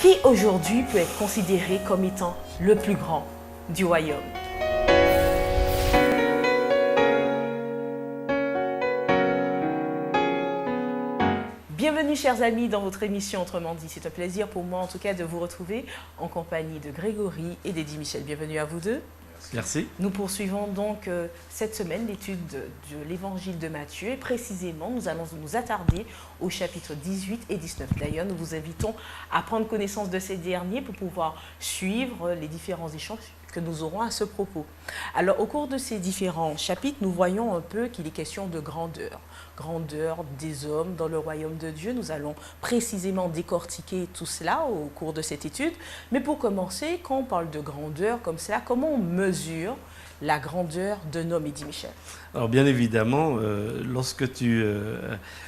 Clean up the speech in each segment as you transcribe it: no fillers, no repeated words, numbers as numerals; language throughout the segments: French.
Qui aujourd'hui peut être considéré comme étant le plus grand du royaume? Bienvenue chers amis dans votre émission Autrement dit. C'est un plaisir pour moi en tout cas de vous retrouver en compagnie de Grégory et d'Eddie Michel. Bienvenue à vous deux. Merci. Nous poursuivons donc cette semaine l'étude de l'évangile de Matthieu et précisément nous allons nous attarder au chapitre 18 et 19. D'ailleurs, nous vous invitons à prendre connaissance de ces derniers pour pouvoir suivre les différents échanges que nous aurons à ce propos. Alors, au cours de ces différents chapitres, nous voyons un peu qu'il est question de grandeur. Grandeur des hommes dans le royaume de Dieu. Nous allons précisément décortiquer tout cela au cours de cette étude. Mais pour commencer, quand on parle de grandeur comme cela, comment on mesure la grandeur d'un homme, Eddie Michel? Alors bien évidemment, lorsque tu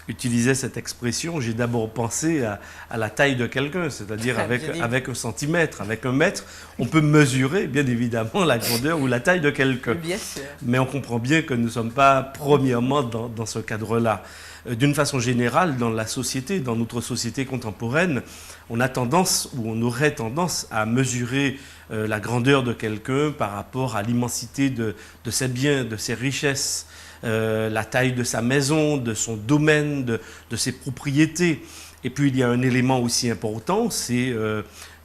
utilisais cette expression, j'ai d'abord pensé à la taille de quelqu'un, c'est-à-dire avec un centimètre, avec un mètre, on peut mesurer bien évidemment la grandeur ou la taille de quelqu'un. Bien sûr. Mais on comprend bien que nous ne sommes pas premièrement dans ce cadre-là. D'une façon générale, dans la société, dans notre société contemporaine, on a tendance, ou on aurait tendance à mesurer la grandeur de quelqu'un par rapport à l'immensité de ses biens, de ses richesses, la taille de sa maison, de son domaine, de ses propriétés. Et puis il y a un élément aussi important, c'est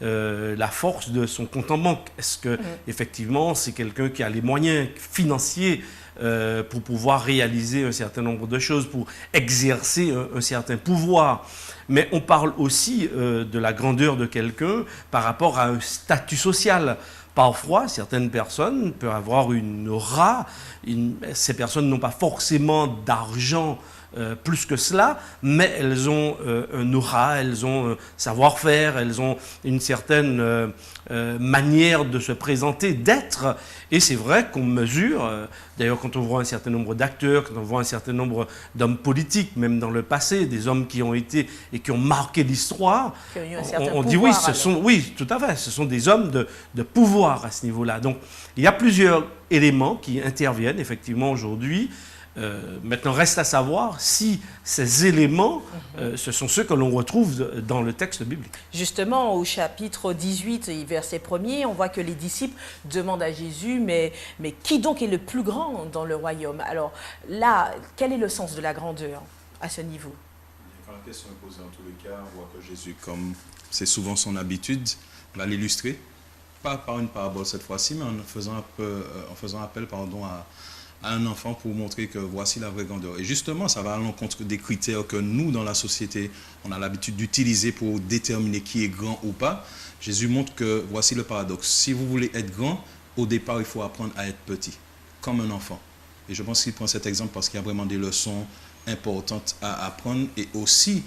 la force de son compte en banque. Est-ce que effectivement c'est quelqu'un qui a les moyens financiers pour pouvoir réaliser un certain nombre de choses, pour exercer un certain pouvoir. Mais on parle aussi de la grandeur de quelqu'un par rapport à un statut social. Parfois, certaines personnes peuvent avoir une aura. Ces personnes n'ont pas forcément d'argent plus que cela, mais elles ont un aura, elles ont un savoir-faire, elles ont une certaine manière de se présenter, d'être. Et c'est vrai qu'on mesure, d'ailleurs quand on voit un certain nombre d'acteurs, quand on voit un certain nombre d'hommes politiques, même dans le passé, des hommes qui ont été et qui ont marqué l'histoire, on dit oui, oui, tout à fait, ce sont des hommes de pouvoir à ce niveau-là. Donc il y a plusieurs éléments qui interviennent effectivement aujourd'hui. Maintenant, reste à savoir si ces éléments, ce sont ceux que l'on retrouve dans le texte biblique. Justement, au chapitre 18, verset 1er, on voit que les disciples demandent à Jésus, mais qui donc est le plus grand dans le royaume? Alors là, quel est le sens de la grandeur à ce niveau? Quand la question est posée en tous les cas, on voit que Jésus, comme c'est souvent son habitude, va l'illustrer, pas par une parabole cette fois-ci, mais en faisant appel à un enfant pour montrer que voici la vraie grandeur. Et justement, ça va à l'encontre des critères que nous, dans la société, on a l'habitude d'utiliser pour déterminer qui est grand ou pas. Jésus montre que voici le paradoxe. Si vous voulez être grand, au départ, il faut apprendre à être petit, comme un enfant. Et je pense qu'il prend cet exemple parce qu'il y a vraiment des leçons importantes à apprendre. Et aussi,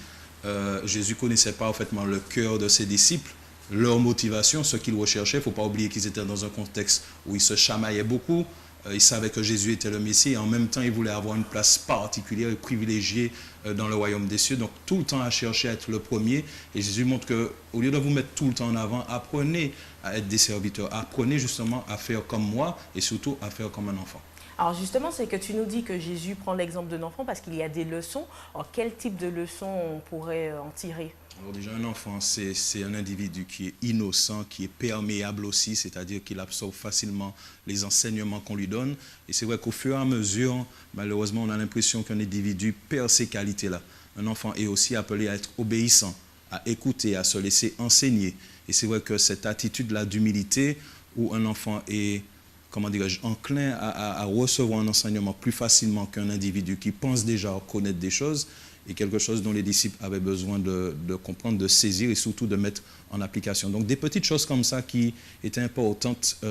Jésus connaissait parfaitement le cœur de ses disciples, leur motivation, ce qu'ils recherchaient. Il ne faut pas oublier qu'ils étaient dans un contexte où ils se chamaillaient beaucoup. Ils savaient que Jésus était le Messie et en même temps, ils voulaient avoir une place particulière et privilégiée dans le royaume des cieux. Donc, tout le temps à chercher à être le premier. Et Jésus montre qu'au lieu de vous mettre tout le temps en avant, apprenez à être des serviteurs. Apprenez justement à faire comme moi et surtout à faire comme un enfant. Alors justement, c'est que tu nous dis que Jésus prend l'exemple d'un enfant parce qu'il y a des leçons. Alors, quel type de leçons on pourrait en tirer? Alors déjà, un enfant, c'est un individu qui est innocent, qui est perméable aussi, c'est-à-dire qu'il absorbe facilement les enseignements qu'on lui donne. Et c'est vrai qu'au fur et à mesure, malheureusement, on a l'impression qu'un individu perd ces qualités-là. Un enfant est aussi appelé à être obéissant, à écouter, à se laisser enseigner. Et c'est vrai que cette attitude-là d'humilité, où un enfant est, comment dirais-je, enclin à recevoir un enseignement plus facilement qu'un individu qui pense déjà connaître des choses, et quelque chose dont les disciples avaient besoin de comprendre, de saisir et surtout de mettre en application. Donc des petites choses comme ça qui étaient importantes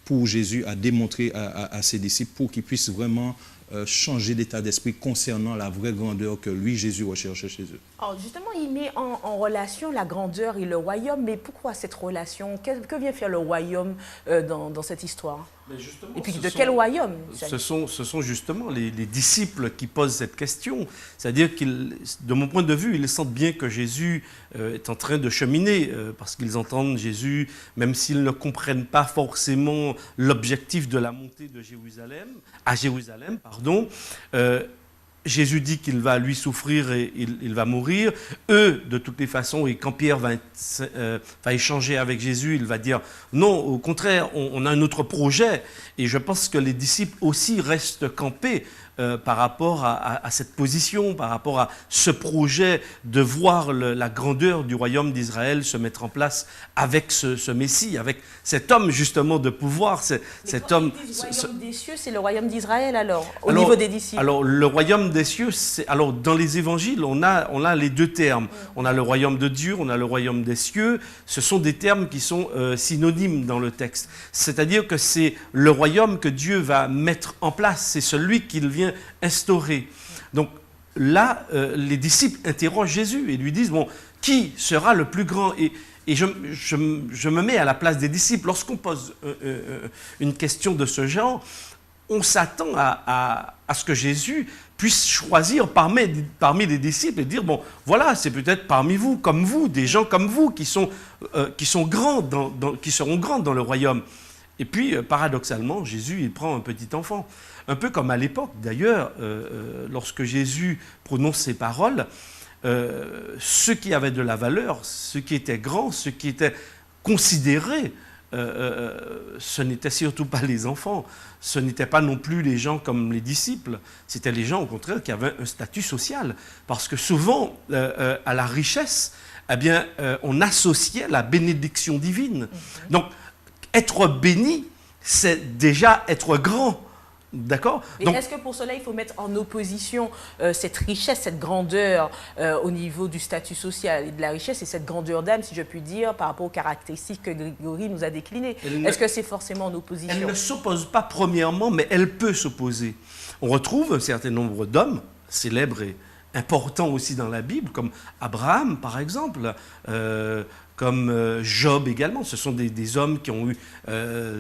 pour Jésus à démontrer à ses disciples pour qu'ils puissent vraiment changer d'état d'esprit concernant la vraie grandeur que lui, Jésus, recherchait chez eux. Alors justement, il met en relation la grandeur et le royaume, mais pourquoi cette relation? Que vient faire le royaume dans cette histoire? Et puis de quel royaume? Ce sont justement les disciples qui posent cette question. C'est-à-dire de mon point de vue, ils sentent bien que Jésus est en train de cheminer, parce qu'ils entendent Jésus, même s'ils ne comprennent pas forcément l'objectif de la montée de Jérusalem, à Jérusalem, Jésus dit qu'il va lui souffrir et il va mourir. Eux, de toutes les façons, et quand Pierre va échanger avec Jésus, il va dire non, au contraire, on a un autre projet. Et je pense que les disciples aussi restent campés par rapport à cette position, par rapport à ce projet de voir la grandeur du royaume d'Israël se mettre en place avec ce Messie, avec cet homme justement de pouvoir, cet homme... Le royaume des cieux, c'est le royaume d'Israël alors, niveau des disciples. Alors le royaume des cieux, alors dans les évangiles, on a les deux termes. On a le royaume de Dieu, on a le royaume des cieux. Ce sont des termes qui sont synonymes dans le texte. C'est-à-dire que c'est le royaume que Dieu va mettre en place, c'est celui qu'il vient instaurer. Donc là, les disciples interrogent Jésus et lui disent, bon, qui sera le plus grand ? Et je me mets à la place des disciples. Lorsqu'on pose une question de ce genre, on s'attend à ce que Jésus puisse choisir parmi les disciples et dire, bon, voilà, c'est peut-être parmi vous, comme vous, des gens comme vous qui sont grands, qui seront grands dans le royaume. Et puis, paradoxalement, Jésus, il prend un petit enfant. Un peu comme à l'époque, d'ailleurs, lorsque Jésus prononce ces paroles, ceux qui avaient de la valeur, ceux qui étaient grands, ceux qui étaient considérés, ce n'étaient surtout pas les enfants, ce n'étaient pas non plus les gens comme les disciples, c'était les gens au contraire qui avaient un statut social. Parce que souvent, à la richesse, eh bien, on associait la bénédiction divine. Donc, être béni, c'est déjà être grand. D'accord ? Mais est-ce que pour cela, il faut mettre en opposition cette richesse, cette grandeur au niveau du statut social et de la richesse et cette grandeur d'âme, si je puis dire, par rapport aux caractéristiques que Grégory nous a déclinées ? Est-ce que c'est forcément en opposition ? Elle ne s'oppose pas premièrement, mais elle peut s'opposer. On retrouve un certain nombre d'hommes célèbres et importants aussi dans la Bible, comme Abraham, par exemple, comme Job également. Ce sont des hommes qui ont eu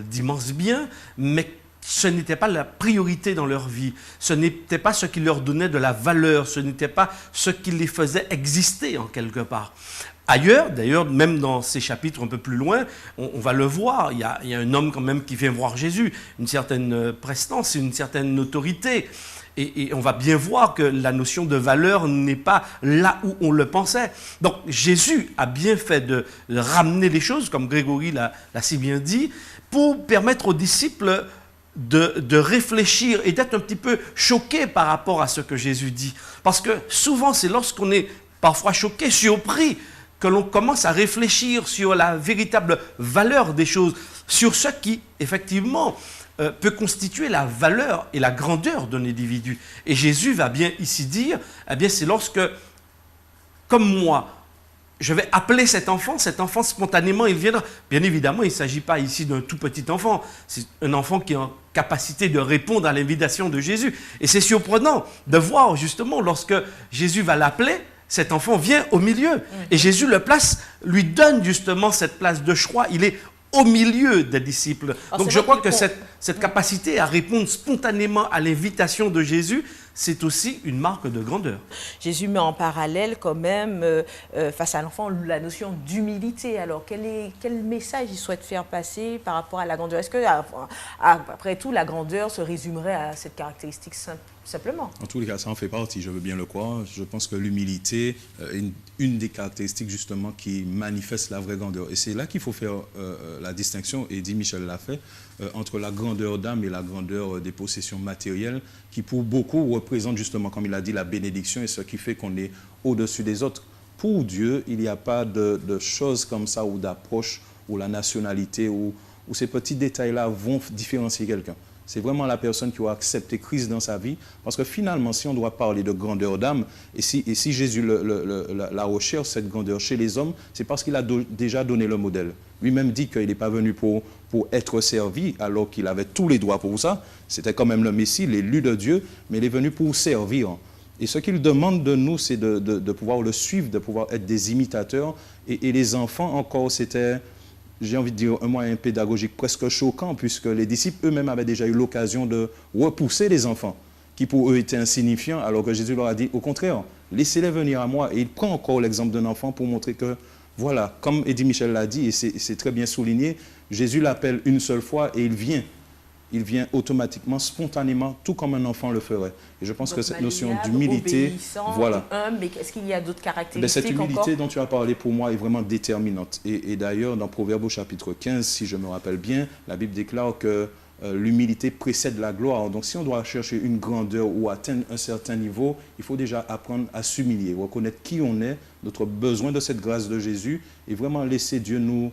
d'immenses biens, mais ce n'était pas la priorité dans leur vie, ce n'était pas ce qui leur donnait de la valeur, ce n'était pas ce qui les faisait exister en quelque part. Ailleurs, d'ailleurs, même dans ces chapitres un peu plus loin, on va le voir, il y a un homme quand même qui vient voir Jésus, une certaine prestance, une certaine autorité. Et on va bien voir que la notion de valeur n'est pas là où on le pensait. Donc Jésus a bien fait de ramener les choses, comme Grégory l'a si bien dit, pour permettre aux disciples de réfléchir et d'être un petit peu choqués par rapport à ce que Jésus dit. Parce que souvent, c'est lorsqu'on est parfois choqué, surpris, que l'on commence à réfléchir sur la véritable valeur des choses, sur ce qui, effectivement, peut constituer la valeur et la grandeur d'un individu. Et Jésus va bien ici dire, eh bien, c'est lorsque, comme moi, je vais appeler cet enfant spontanément, il viendra. Bien évidemment, il ne s'agit pas ici d'un tout petit enfant, c'est un enfant qui est en capacité de répondre à l'invitation de Jésus. Et c'est surprenant de voir justement, lorsque Jésus va l'appeler, cet enfant vient au milieu. Et Jésus le place, lui donne justement cette place de choix. Il est au milieu des disciples. Donc je crois que cette capacité à répondre spontanément à l'invitation de Jésus, c'est aussi une marque de grandeur. Jésus met en parallèle quand même, face à l'enfant, la notion d'humilité. Alors, quel message il souhaite faire passer par rapport à la grandeur? Est-ce que, après tout, la grandeur se résumerait à cette caractéristique simplement? En tous les cas, ça en fait partie, je veux bien le croire. Je pense que l'humilité est une des caractéristiques justement qui manifeste la vraie grandeur. Et c'est là qu'il faut faire la distinction, et dit Michel l'a fait, entre la grandeur d'âme et la grandeur des possessions matérielles, qui pour beaucoup représentent justement, comme il a dit, la bénédiction et ce qui fait qu'on est au-dessus des autres. Pour Dieu, il n'y a pas de choses comme ça ou d'approche ou la nationalité ou ces petits détails-là vont différencier quelqu'un. C'est vraiment la personne qui va accepter Christ dans sa vie. Parce que finalement, si on doit parler de grandeur d'âme, et si Jésus la recherche, cette grandeur chez les hommes, c'est parce qu'il a déjà donné le modèle. Lui-même dit qu'il n'est pas venu pour être servi, alors qu'il avait tous les droits pour ça. C'était quand même le Messie, l'élu de Dieu, mais il est venu pour servir. Et ce qu'il demande de nous, c'est de pouvoir le suivre, de pouvoir être des imitateurs. Et les enfants, encore, c'était... j'ai envie de dire, un moyen pédagogique presque choquant, puisque les disciples eux-mêmes avaient déjà eu l'occasion de repousser les enfants, qui pour eux étaient insignifiants, alors que Jésus leur a dit, au contraire, laissez-les venir à moi. Et il prend encore l'exemple d'un enfant pour montrer que, voilà, comme Eddie Michel l'a dit, et c'est très bien souligné, Jésus l'appelle une seule fois et il vient. il vient automatiquement, spontanément, tout comme un enfant le ferait. Et je pense Donc, que cette notion malléable, d'humilité, obéissant, voilà. humble, mais est-ce qu'il y a d'autres Ben, caractéristiques cette humilité encore? dont tu as parlé pour moi est vraiment déterminante. Et d'ailleurs, dans Proverbes au chapitre 15, si je me rappelle bien, la Bible déclare que l'humilité précède la gloire. Donc si on doit chercher une grandeur ou atteindre un certain niveau, il faut déjà apprendre à s'humilier, reconnaître qui on est, notre besoin de cette grâce de Jésus et vraiment laisser Dieu nous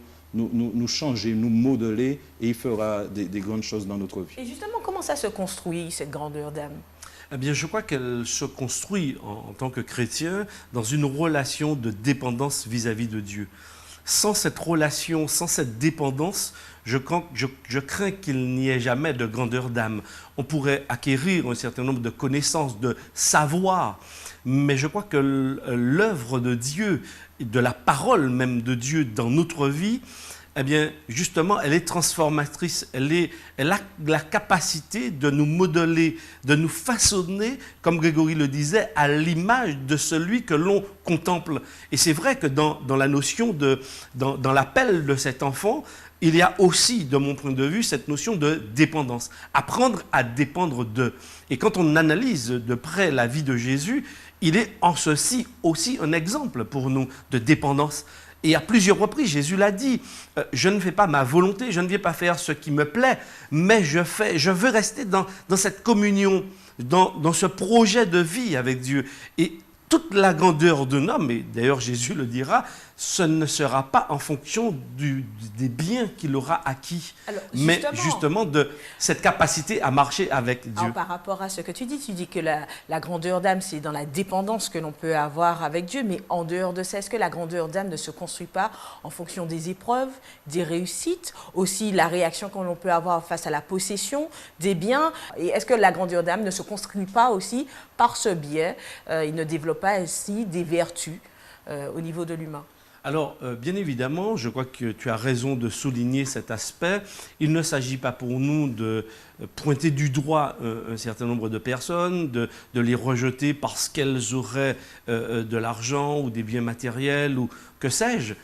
changer, nous modeler et il fera des grandes choses dans notre vie. Et justement, comment ça se construit, cette grandeur d'âme? Eh bien, je crois qu'elle se construit en tant que chrétien dans une relation de dépendance vis-à-vis de Dieu. Sans cette relation, sans cette dépendance, je crains qu'il n'y ait jamais de grandeur d'âme. On pourrait acquérir un certain nombre de connaissances, de savoir, mais je crois que l'œuvre de Dieu, de la parole même de Dieu dans notre vie, eh bien, justement, elle est transformatrice. Elle a la capacité de nous modeler, de nous façonner, comme Grégory le disait, à l'image de celui que l'on contemple. Et c'est vrai que dans la notion dans l'appel de cet enfant, il y a aussi, de mon point de vue, cette notion de dépendance. Apprendre à dépendre d'eux. Et quand on analyse de près la vie de Jésus, il est en ceci aussi un exemple pour nous de dépendance. Et à plusieurs reprises, Jésus l'a dit, je ne fais pas ma volonté, je ne viens pas faire ce qui me plaît, mais je veux rester dans cette communion, dans ce projet de vie avec Dieu. Et toute la grandeur d'un homme, et d'ailleurs Jésus le dira, ce ne sera pas en fonction des biens qu'il aura acquis, mais justement de cette capacité à marcher avec Dieu. Alors, par rapport à ce que tu dis que la grandeur d'âme, c'est dans la dépendance que l'on peut avoir avec Dieu, mais en dehors de ça, est-ce que la grandeur d'âme ne se construit pas en fonction des épreuves, des réussites, aussi la réaction que l'on peut avoir face à la possession des biens, et est-ce que la grandeur d'âme ne se construit pas aussi par ce biais, il ne développe pas ainsi des vertus au niveau de l'humain? Alors, bien évidemment, je crois que tu as raison de souligner cet aspect. Il ne s'agit pas pour nous de pointer du doigt un certain nombre de personnes, de les rejeter parce qu'elles auraient de l'argent ou des biens matériels ou que sais-je.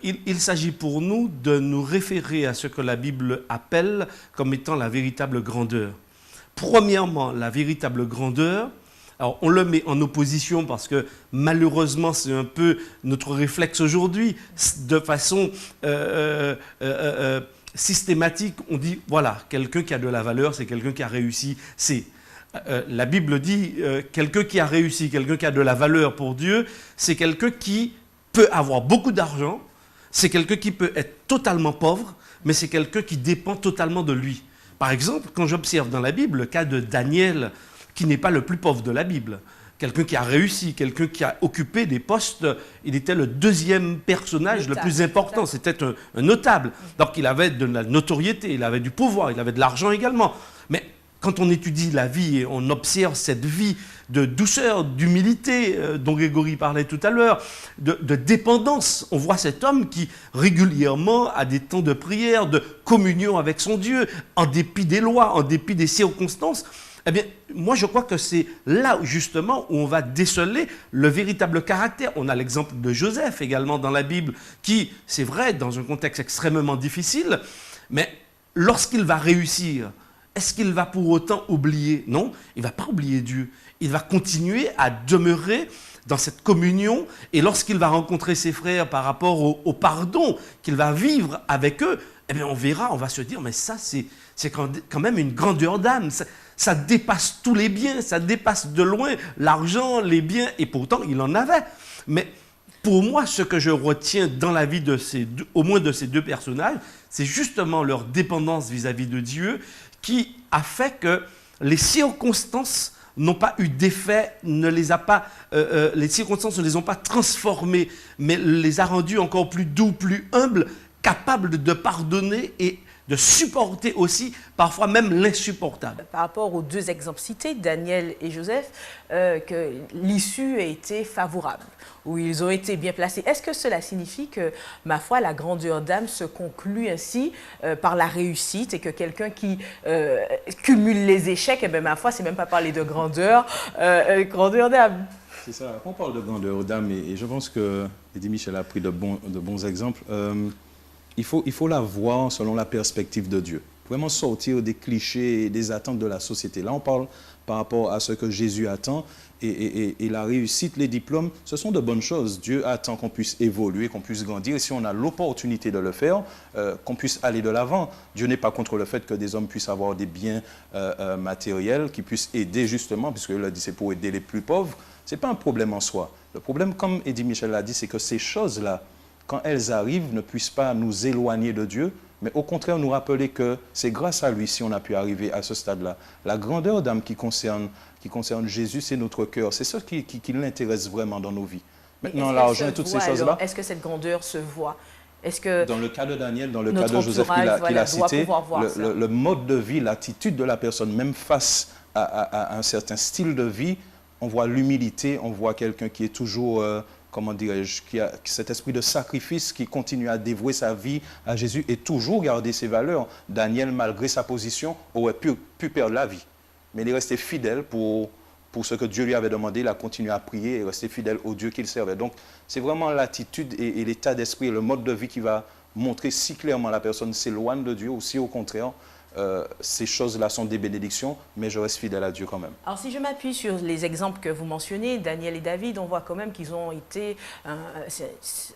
Il s'agit pour nous de nous référer à ce que la Bible appelle comme étant la véritable grandeur. Premièrement, la véritable grandeur. Alors, on le met en opposition parce que malheureusement, c'est un peu notre réflexe aujourd'hui. De façon systématique, on dit, voilà, quelqu'un qui a de la valeur, c'est quelqu'un qui a réussi. La Bible dit, quelqu'un qui a réussi, quelqu'un qui a de la valeur pour Dieu, c'est quelqu'un qui peut avoir beaucoup d'argent, c'est quelqu'un qui peut être totalement pauvre, mais c'est quelqu'un qui dépend totalement de lui. Par exemple, quand j'observe dans la Bible le cas de Daniel, qui n'est pas le plus pauvre de la Bible. Quelqu'un qui a réussi, quelqu'un qui a occupé des postes, il était le deuxième personnage le plus important, c'était un notable. Donc il avait de la notoriété, il avait du pouvoir, il avait de l'argent également. Mais quand on étudie la vie et on observe cette vie de douceur, d'humilité dont Grégory parlait tout à l'heure, de dépendance, on voit cet homme qui régulièrement a des temps de prière, de communion avec son Dieu, en dépit des lois, en dépit des circonstances. Eh bien, moi, je crois que c'est là, justement, où on va déceler le véritable caractère. On a l'exemple de Joseph également dans la Bible, qui, c'est vrai, dans un contexte extrêmement difficile, mais lorsqu'il va réussir, est-ce qu'il va pour autant oublier? Non, il ne va pas oublier Dieu. Il va continuer à demeurer dans cette communion, et lorsqu'il va rencontrer ses frères par rapport au pardon qu'il va vivre avec eux, eh bien, on verra, on va se dire, mais ça, c'est quand même une grandeur d'âme. Ça dépasse tous les biens, ça dépasse de loin l'argent, les biens, et pourtant il en avait. Mais pour moi, ce que je retiens dans la vie au moins de ces deux personnages, c'est justement leur dépendance vis-à-vis de Dieu qui a fait que les circonstances n'ont pas eu d'effet, les circonstances ne les ont pas transformés, mais les a rendus encore plus doux, plus humbles, capables de pardonner et de supporter aussi, parfois même l'insupportable. Par rapport aux deux exemples cités, Daniel et Joseph, que l'issue a été favorable, où ils ont été bien placés. Est-ce que cela signifie que, ma foi, la grandeur d'âme se conclut ainsi par la réussite et que quelqu'un qui cumule les échecs, eh bien, ma foi, c'est même pas parler de grandeur d'âme. C'est ça, on parle de grandeur d'âme et je pense que Eddie Michel a pris de bons exemples. Il faut la voir selon la perspective de Dieu. vraiment sortir des clichés et des attentes de la société. Là, on parle par rapport à ce que Jésus attend et la réussite, les diplômes, ce sont de bonnes choses. Dieu attend qu'on puisse évoluer, qu'on puisse grandir. Et si on a l'opportunité de le faire, qu'on puisse aller de l'avant. Dieu n'est pas contre le fait que des hommes puissent avoir des biens matériels qui puissent aider justement, puisque il a dit c'est pour aider les plus pauvres. Ce n'est pas un problème en soi. Le problème, comme Eddie Michel l'a dit, c'est que ces choses-là, quand elles arrivent, ne puissent pas nous éloigner de Dieu, mais au contraire nous rappeler que c'est grâce à lui si on a pu arriver à ce stade-là. La grandeur d'âme qui concerne Jésus, c'est notre cœur. C'est ce qui l'intéresse vraiment dans nos vies. Maintenant, l'argent et toutes ces choses-là. Est-ce que cette grandeur se voit? Est-ce que dans le cas de Daniel, dans le cas de Joseph qu'il a cité, le mode de vie, l'attitude de la personne, même face à un certain style de vie, on voit l'humilité, on voit quelqu'un qui est toujours... comment dirais-je, qui a cet esprit de sacrifice, qui continue à dévouer sa vie à Jésus et toujours garder ses valeurs. Daniel, malgré sa position, aurait pu perdre la vie. Mais il est resté fidèle pour ce que Dieu lui avait demandé. Il a continué à prier et resté fidèle au Dieu qu'il servait. Donc, c'est vraiment l'attitude et l'état d'esprit, le mode de vie qui va montrer si clairement la personne s'éloigne de Dieu ou si au contraire, ces choses-là sont des bénédictions, mais je reste fidèle à Dieu quand même. Alors si je m'appuie sur les exemples que vous mentionnez, Daniel et David, on voit quand même qu'ils ont été,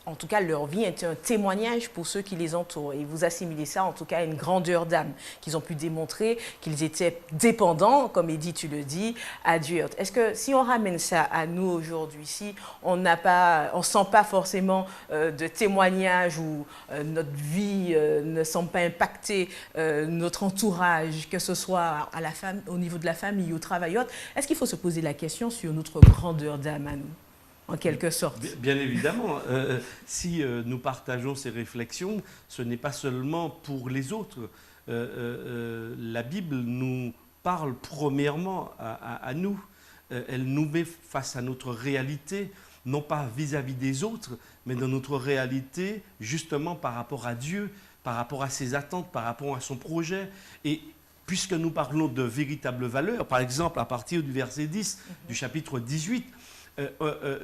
en tout cas leur vie était un témoignage pour ceux qui les entourent. Et vous assimilez ça en tout cas à une grandeur d'âme, qu'ils ont pu démontrer qu'ils étaient dépendants, comme Edith tu le dis, à Dieu. Est-ce que si on ramène ça à nous aujourd'hui, si on ne sent pas forcément de témoignage ou notre vie ne semble pas impacter notre entourage, que ce soit au niveau de la famille, au travail, est-ce qu'il faut se poser la question sur notre grandeur d'âme à nous, en quelque sorte? Bien évidemment. Si nous partageons ces réflexions, ce n'est pas seulement pour les autres. La Bible nous parle premièrement à nous. Elle nous met face à notre réalité, non pas vis-à-vis des autres, mais dans notre réalité, justement par rapport à Dieu, par rapport à ses attentes, par rapport à son projet. Et puisque nous parlons de véritables valeurs, par exemple, à partir du verset 10 du chapitre 18,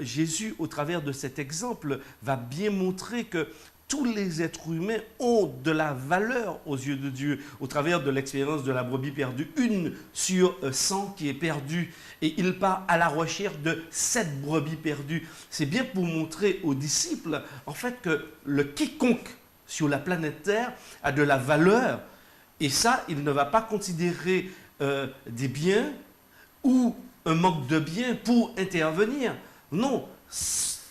Jésus, au travers de cet exemple, va bien montrer que tous les êtres humains ont de la valeur aux yeux de Dieu, au travers de l'expérience de la brebis perdue, 1 sur 100 qui est perdue, et il part à la recherche de 7 brebis perdues. C'est bien pour montrer aux disciples, en fait, que le quiconque sur la planète Terre a de la valeur, et ça, il ne va pas considérer des biens ou un manque de biens pour intervenir. Non,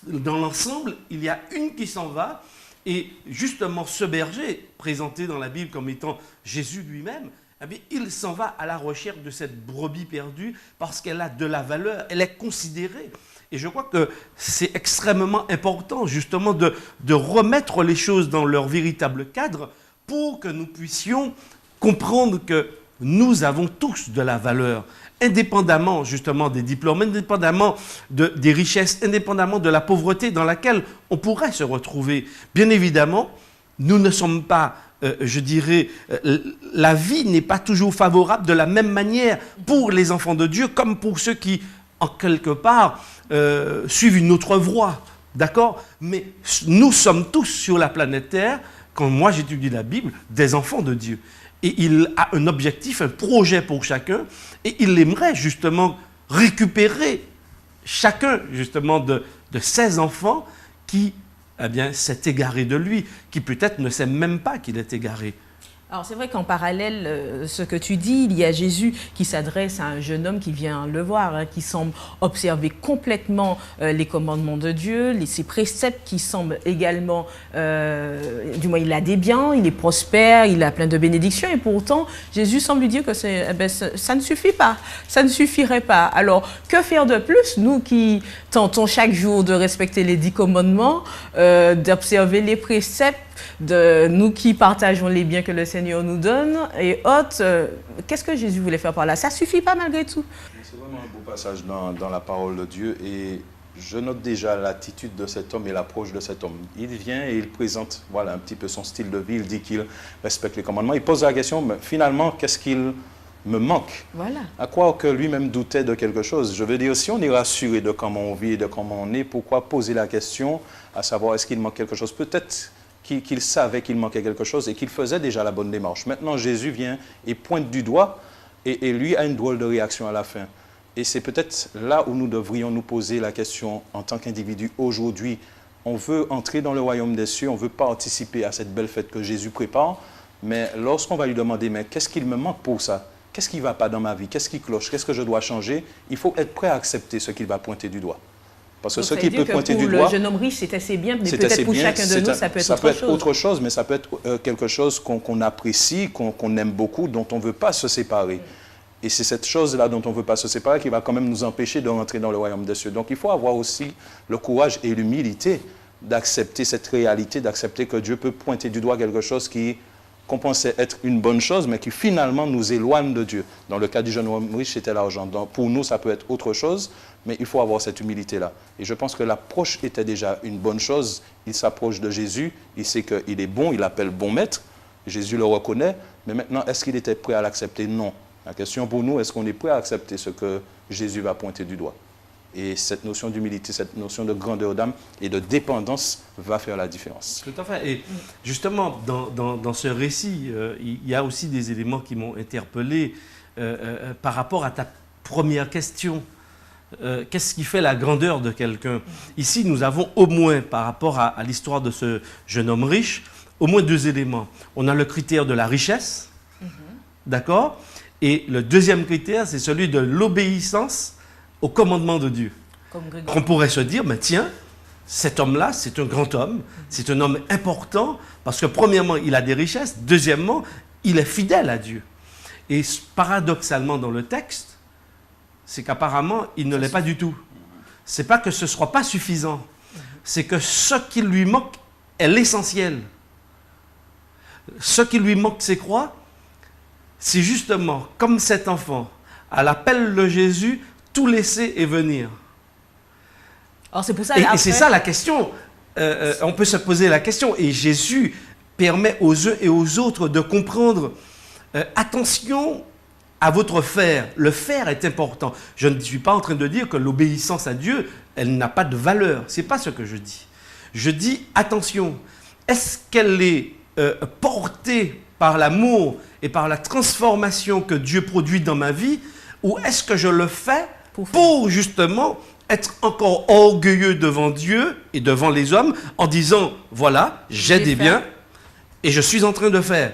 dans l'ensemble, il y a une qui s'en va, et justement ce berger, présenté dans la Bible comme étant Jésus lui-même, eh bien, il s'en va à la recherche de cette brebis perdue parce qu'elle a de la valeur, elle est considérée. Et je crois que c'est extrêmement important justement de remettre les choses dans leur véritable cadre pour que nous puissions comprendre que nous avons tous de la valeur, indépendamment justement des diplômes, indépendamment des richesses, indépendamment de la pauvreté dans laquelle on pourrait se retrouver. Bien évidemment, nous ne sommes pas, je dirais, la vie n'est pas toujours favorable de la même manière pour les enfants de Dieu comme pour ceux qui, en quelque part, suivent une autre voie, d'accord? Mais nous sommes tous sur la planète Terre, quand moi j'étudie la Bible, des enfants de Dieu. Et il a un objectif, un projet pour chacun, et il aimerait justement récupérer chacun justement de ses enfants qui, eh bien, s'est égaré de lui, qui peut-être ne sait même pas qu'il est égaré. Alors c'est vrai qu'en parallèle, ce que tu dis, il y a Jésus qui s'adresse à un jeune homme qui vient le voir, qui semble observer complètement les commandements de Dieu, ses préceptes qui semblent également, du moins il a des biens, il est prospère, il a plein de bénédictions, et pourtant Jésus semble lui dire que ça ne suffit pas, ça ne suffirait pas. Alors que faire de plus, nous qui tentons chaque jour de respecter les 10 commandements, d'observer les préceptes, de nous qui partageons les biens que le Seigneur nous donne et autres, qu'est-ce que Jésus voulait faire par là? Ça ne suffit pas malgré tout. C'est vraiment un beau passage dans la parole de Dieu et je note déjà l'attitude de cet homme et l'approche de cet homme. Il vient et il présente voilà, un petit peu son style de vie, il dit qu'il respecte les commandements. Il pose la question, mais finalement, qu'est-ce qu'il me manque? Voilà. À quoi que lui-même doutait de quelque chose. Je veux dire, si on est rassuré de comment on vit et de comment on est, pourquoi poser la question à savoir est-ce qu'il manque quelque chose? Peut-être qu'il savait qu'il manquait quelque chose et qu'il faisait déjà la bonne démarche. Maintenant, Jésus vient et pointe du doigt et lui a une drôle de réaction à la fin. Et c'est peut-être là où nous devrions nous poser la question en tant qu'individu aujourd'hui. On veut entrer dans le royaume des cieux, on veut participer à cette belle fête que Jésus prépare, mais lorsqu'on va lui demander, mais qu'est-ce qu'il me manque pour ça? Qu'est-ce qui ne va pas dans ma vie? Qu'est-ce qui cloche? Qu'est-ce que je dois changer? Il faut être prêt à accepter ce qu'il va pointer du doigt. Parce que ce qui peut pointer du doigt... Pour le jeune homme riche, c'est assez bien, mais peut-être pour chacun de nous, ça peut être autre chose. Mais ça peut être quelque chose qu'on apprécie, qu'on aime beaucoup, dont on ne veut pas se séparer. Et c'est cette chose-là dont on ne veut pas se séparer qui va quand même nous empêcher de rentrer dans le royaume des cieux. Donc il faut avoir aussi le courage et l'humilité d'accepter cette réalité, d'accepter que Dieu peut pointer du doigt quelque chose qu'on pensait être une bonne chose, mais qui finalement nous éloigne de Dieu. Dans le cas du jeune homme riche, c'était l'argent. Donc pour nous, ça peut être autre chose, mais il faut avoir cette humilité-là. Et je pense que l'approche était déjà une bonne chose. Il s'approche de Jésus, il sait qu'il est bon, il l'appelle bon maître. Jésus le reconnaît, mais maintenant, est-ce qu'il était prêt à l'accepter? Non. La question pour nous, est-ce qu'on est prêt à accepter ce que Jésus va pointer du doigt? Et cette notion d'humilité, cette notion de grandeur d'âme et de dépendance va faire la différence. Tout à fait. Et justement, dans ce récit, il y a aussi des éléments qui m'ont interpellé par rapport à ta première question. Qu'est-ce qui fait la grandeur de quelqu'un? Ici, nous avons au moins, par rapport à l'histoire de ce jeune homme riche, au moins deux éléments. On a le critère de la richesse, d'accord? Et le deuxième critère, c'est celui de l'obéissance au commandement de Dieu. On pourrait se dire, mais tiens, cet homme-là, c'est un grand homme, c'est un homme important, parce que premièrement, il a des richesses, deuxièmement, il est fidèle à Dieu. Et paradoxalement, dans le texte, c'est qu'apparemment, il ne l'est pas du tout. C'est pas que ce ne soit pas suffisant, c'est que ce qui lui manque est l'essentiel. Ce qui lui manque, c'est quoi? C'est justement, comme cet enfant, à l'appel de Jésus, tout laisser et venir. Alors c'est pour ça, et c'est ça la question. On peut se poser la question. Et Jésus permet aux uns et aux autres de comprendre, attention à votre faire. Le faire est important. Je ne suis pas en train de dire que l'obéissance à Dieu, elle n'a pas de valeur. Ce n'est pas ce que je dis. Je dis, attention, est-ce qu'elle est portée par l'amour et par la transformation que Dieu produit dans ma vie, ou est-ce que je le fais pour justement être encore orgueilleux devant Dieu et devant les hommes en disant, voilà, j'ai des biens et je suis en train de faire.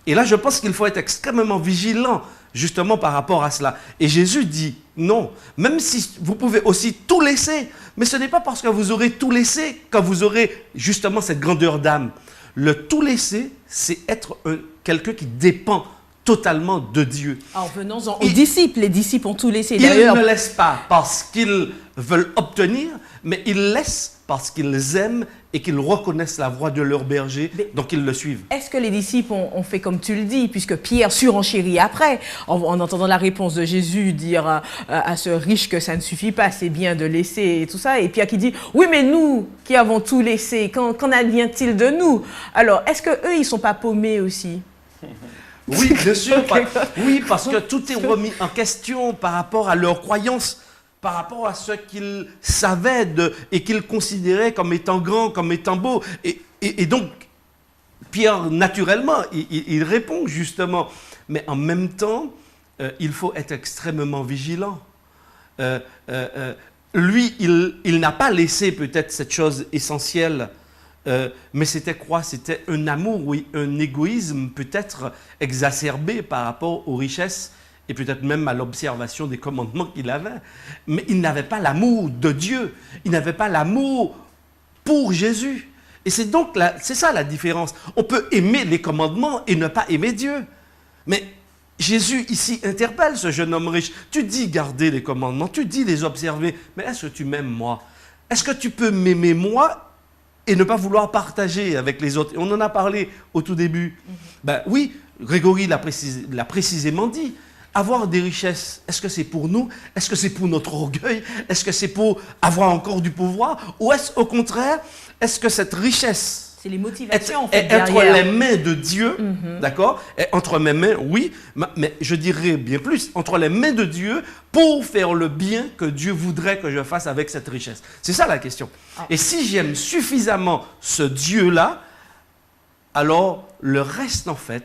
Et là, je pense qu'il faut être extrêmement vigilant justement par rapport à cela. Et Jésus dit, non, même si vous pouvez aussi tout laisser, mais ce n'est pas parce que vous aurez tout laissé que vous aurez justement cette grandeur d'âme. Le tout laisser, c'est être quelqu'un qui dépend totalement de Dieu. Alors venons-en aux disciples. Les disciples ont tout laissé. Ils ne laissent pas parce qu'ils veulent obtenir, mais ils laissent parce qu'ils aiment et qu'ils reconnaissent la voix de leur berger, donc ils le suivent. Est-ce que les disciples ont fait comme tu le dis, puisque Pierre surenchérit après, en entendant la réponse de Jésus dire à ce riche que ça ne suffit pas, c'est bien de laisser et tout ça, et Pierre qui dit, oui mais nous qui avons tout laissé, qu'en advient-il de nous? Alors, est-ce qu'eux, ils ne sont pas paumés aussi? Oui, bien sûr. Oui, parce que tout est remis en question par rapport à leurs croyances, par rapport à ce qu'ils savaient et qu'ils considéraient comme étant grand, comme étant beau. Et donc, Pierre, naturellement, il répond justement. Mais en même temps, il faut être extrêmement vigilant. Lui, il n'a pas laissé peut-être cette chose essentielle. Mais c'était quoi? C'était un amour, oui, un égoïsme peut-être exacerbé par rapport aux richesses et peut-être même à l'observation des commandements qu'il avait. Mais il n'avait pas l'amour de Dieu, il n'avait pas l'amour pour Jésus. Et c'est donc, c'est ça la différence. On peut aimer les commandements et ne pas aimer Dieu. Mais Jésus ici interpelle ce jeune homme riche. Tu dis garder les commandements, tu dis les observer, mais est-ce que tu m'aimes moi? Est-ce que tu peux m'aimer moi et ne pas vouloir partager avec les autres? On en a parlé au tout début. Ben oui, Grégory l'a précisément dit. Avoir des richesses, est-ce que c'est pour nous? Est-ce que c'est pour notre orgueil? Est-ce que c'est pour avoir encore du pouvoir? Ou est-ce au contraire, est-ce que cette richesse c'est les motivations en fait, entre les mains de Dieu, d'accord? Entre mes mains, oui, mais je dirais bien plus, entre les mains de Dieu pour faire le bien que Dieu voudrait que je fasse avec cette richesse. C'est ça la question. Et si j'aime suffisamment ce Dieu-là, alors le reste, en fait,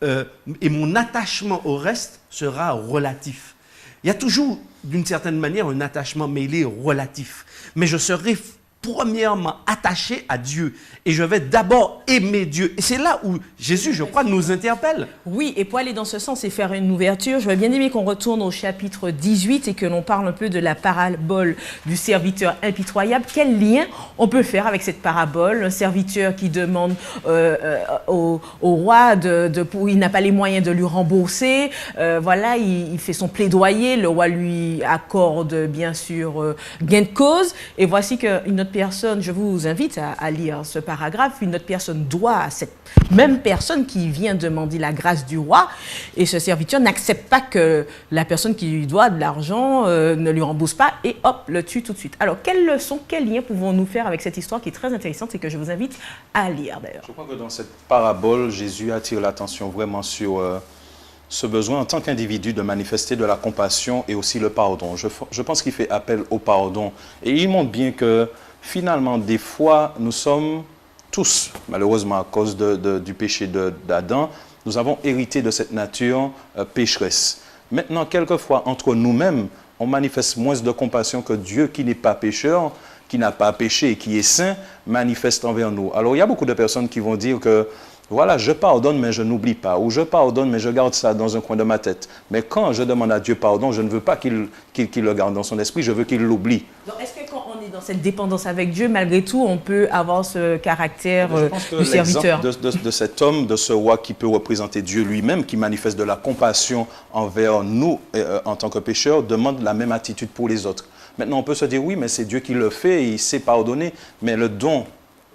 et mon attachement au reste sera relatif. Il y a toujours, d'une certaine manière, un attachement, mais il est relatif. Mais je serai premièrement attaché à Dieu. Et je vais d'abord aimer Dieu. Et c'est là où Jésus, je crois, nous interpelle. Oui, et pour aller dans ce sens et faire une ouverture, je vais bien aimer qu'on retourne au chapitre 18 et que l'on parle un peu de la parabole du serviteur impitoyable. Quel lien on peut faire avec cette parabole? Un serviteur qui demande au roi, il n'a pas les moyens de lui rembourser. Voilà, il fait son plaidoyer. Le roi lui accorde, bien sûr, gain de cause. Et voici qu'une autre personne, je vous invite à lire ce paragraphe, une autre personne doit à cette même personne qui vient demander la grâce du roi, et ce serviteur n'accepte pas que la personne qui lui doit de l'argent ne lui rembourse pas, et hop, le tue tout de suite. Alors, quelles leçons, quels liens pouvons-nous faire avec cette histoire qui est très intéressante et que je vous invite à lire d'ailleurs? Je crois que dans cette parabole, Jésus attire l'attention vraiment sur ce besoin en tant qu'individu de manifester de la compassion et aussi le pardon. Je pense qu'il fait appel au pardon, et il montre bien que finalement, des fois, nous sommes tous, malheureusement à cause du péché d'Adam, nous avons hérité de cette nature pécheresse. Maintenant, quelquefois, entre nous-mêmes, on manifeste moins de compassion que Dieu qui n'est pas pécheur, qui n'a pas péché et qui est saint, manifeste envers nous. Alors, il y a beaucoup de personnes qui vont dire que voilà, je pardonne, mais je n'oublie pas. Ou je pardonne, mais je garde ça dans un coin de ma tête. Mais quand je demande à Dieu pardon, je ne veux pas qu'il le garde dans son esprit, je veux qu'il l'oublie. Donc, est-ce que quand on est dans cette dépendance avec Dieu, malgré tout, on peut avoir ce caractère du serviteur? De cet homme, de ce roi qui peut représenter Dieu lui-même, qui manifeste de la compassion envers nous en tant que pécheurs, demande la même attitude pour les autres. Maintenant, on peut se dire, oui, mais c'est Dieu qui le fait, et il sait pardonner. Mais le don,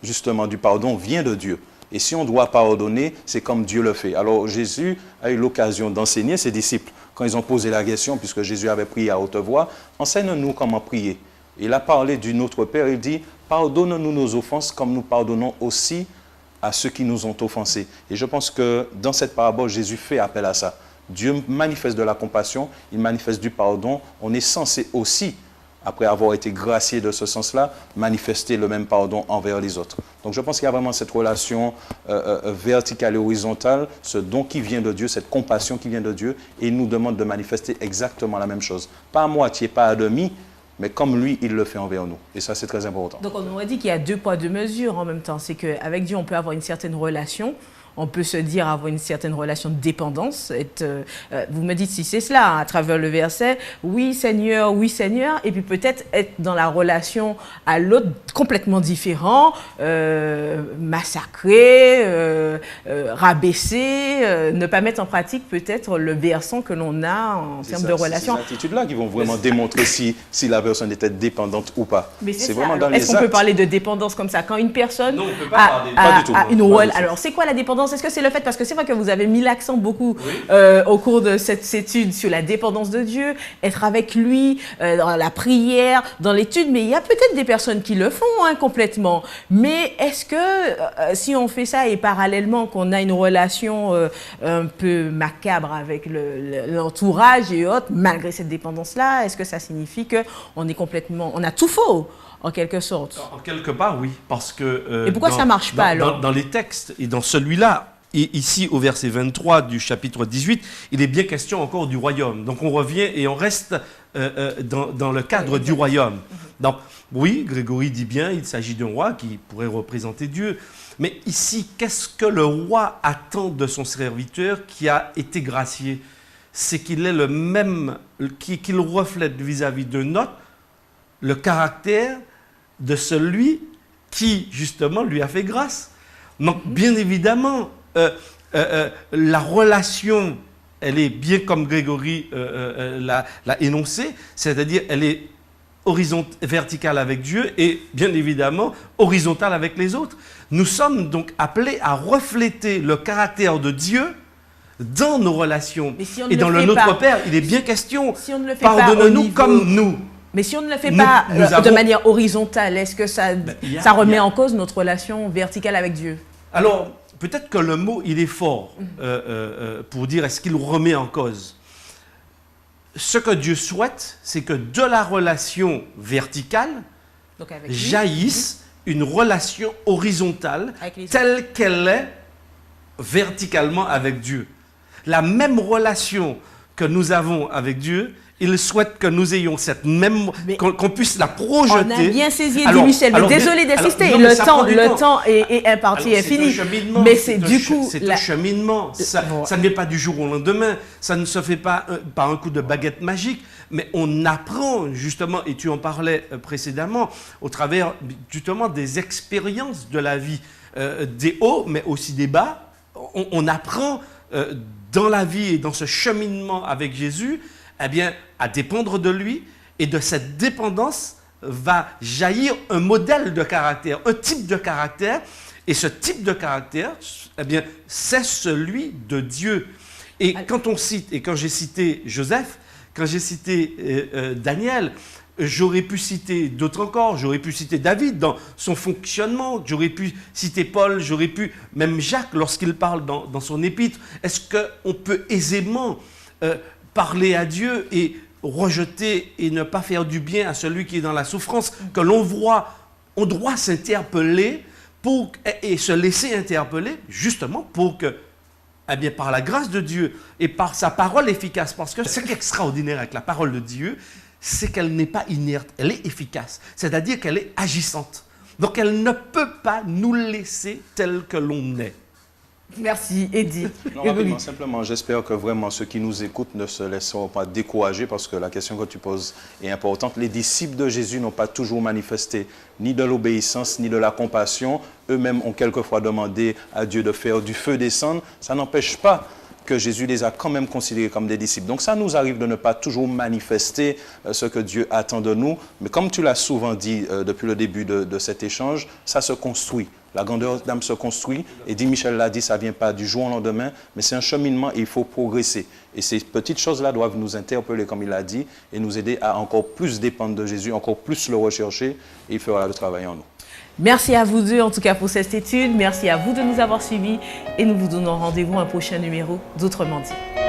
justement, du pardon vient de Dieu. Et si on doit pardonner, c'est comme Dieu le fait. Alors Jésus a eu l'occasion d'enseigner ses disciples. Quand ils ont posé la question, puisque Jésus avait prié à haute voix, enseigne-nous comment prier. Il a parlé du Notre Père, il dit, pardonne-nous nos offenses comme nous pardonnons aussi à ceux qui nous ont offensés. Et je pense que dans cette parabole, Jésus fait appel à ça. Dieu manifeste de la compassion, il manifeste du pardon. On est censé aussi, après avoir été gracié de ce sens-là, manifester le même pardon envers les autres. Donc je pense qu'il y a vraiment cette relation verticale et horizontale, ce don qui vient de Dieu, cette compassion qui vient de Dieu, et il nous demande de manifester exactement la même chose. Pas à moitié, pas à demi, mais comme lui, il le fait envers nous. Et ça, c'est très important. Donc on aurait dit qu'il y a deux poids, deux mesures en même temps. C'est qu'avec Dieu, on peut avoir une certaine relation. On peut se dire avoir une certaine relation de dépendance. Vous me dites si c'est cela, hein, à travers le verset, oui Seigneur, et puis peut-être être dans la relation à l'autre complètement différent, massacrer, rabaisser, ne pas mettre en pratique peut-être le versant que l'on a en termes de relation. C'est ces attitudes-là qui vont vraiment démontrer si la personne était dépendante ou pas. Mais c'est vraiment dans les actes. Est-ce qu'on peut parler de dépendance comme ça? Quand une personne non, on peut pas a une relation... Alors c'est quoi la dépendance? Est-ce que c'est le fait, parce que c'est vrai que vous avez mis l'accent beaucoup au cours de cette étude sur la dépendance de Dieu, être avec lui, dans la prière, dans l'étude, mais il y a peut-être des personnes qui le font complètement. Mais est-ce que si on fait ça et parallèlement qu'on a une relation un peu macabre avec l'entourage et autres, malgré cette dépendance-là, est-ce que ça signifie qu'on est complètement, on a tout faux? En quelque sorte. En quelque part, oui. Parce que, et pourquoi ça ne marche pas alors? Dans les textes, et dans celui-là, et ici au verset 23 du chapitre 18, il est bien question encore du royaume. Donc on revient et on reste dans le cadre du royaume. Donc oui, Grégory dit bien, il s'agit d'un roi qui pourrait représenter Dieu. Mais ici, qu'est-ce que le roi attend de son serviteur qui a été gracié? C'est qu'il ait le même, qu'il reflète vis-à-vis de notre, le caractère de celui qui, justement, lui a fait grâce. Donc, bien évidemment, la relation, elle est bien comme Grégory l'a énoncé, c'est-à-dire elle est verticale avec Dieu et, bien évidemment, horizontale avec les autres. Nous sommes donc appelés à refléter le caractère de Dieu dans nos relations. Et dans le Notre Père, il est bien question, pardonne-nous comme nous. Mais si on ne le fait pas de manière horizontale, est-ce que ça remet en cause notre relation verticale avec Dieu? Alors, peut-être que le mot, il est fort pour dire est-ce qu'il remet en cause. Ce que Dieu souhaite, c'est que de la relation verticale jaillisse une relation horizontale Avec les autres. telle qu'elle est verticalement avec Dieu. La même relation que nous avons avec Dieu, il souhaite que nous ayons cette même, Mais qu'on puisse la projeter. On a bien saisi, Alors- dit Michel, mais alors, désolé alors, d'insister, non, mais ça prend du le temps est imparti, Alors, est fini. un cheminement, Mais c'est un du coup... c'est la- un cheminement. Ça ne vient pas du jour au lendemain. Ça ne se fait pas par un coup de baguette magique. Mais on apprend justement, et tu en parlais précédemment, au travers justement des expériences de la vie, des hauts, mais aussi des bas. On apprend dans la vie et dans ce cheminement avec Jésus, eh bien, à dépendre de lui. Et de cette dépendance va jaillir un modèle de caractère, un type de caractère. Et ce type de caractère, eh bien, c'est celui de Dieu. Et quand on cite, et quand j'ai cité Joseph, quand j'ai cité Daniel, j'aurais pu citer d'autres encore, j'aurais pu citer David dans son fonctionnement, j'aurais pu citer Paul, j'aurais pu, même Jacques lorsqu'il parle dans son épître. Est-ce qu'on peut aisément parler à Dieu et rejeter et ne pas faire du bien à celui qui est dans la souffrance, que l'on voit, on doit s'interpeller et se laisser interpeller, justement pour que, eh bien, par la grâce de Dieu et par sa parole efficace, parce que ce qui est extraordinaire avec la parole de Dieu, c'est qu'elle n'est pas inerte, elle est efficace, c'est-à-dire qu'elle est agissante. Donc elle ne peut pas nous laisser tel que l'on est. Merci, Eddy. Non, rapidement, simplement, j'espère que vraiment ceux qui nous écoutent ne se laisseront pas décourager parce que la question que tu poses est importante. Les disciples de Jésus n'ont pas toujours manifesté ni de l'obéissance ni de la compassion. Eux-mêmes ont quelquefois demandé à Dieu de faire du feu descendre. Ça n'empêche pas que Jésus les a quand même considérés comme des disciples. Donc ça nous arrive de ne pas toujours manifester ce que Dieu attend de nous. Mais comme tu l'as souvent dit depuis le début de cet échange, ça se construit. La grandeur d'âme se construit, et dit Michel l'a dit, ça ne vient pas du jour au lendemain, mais c'est un cheminement et il faut progresser. Et ces petites choses-là doivent nous interpeller, comme il l'a dit, et nous aider à encore plus dépendre de Jésus, encore plus le rechercher, et il fera le travail en nous. Merci à vous deux, en tout cas, pour cette étude. Merci à vous de nous avoir suivis, et nous vous donnons rendez-vous à un prochain numéro d'Autrement dit.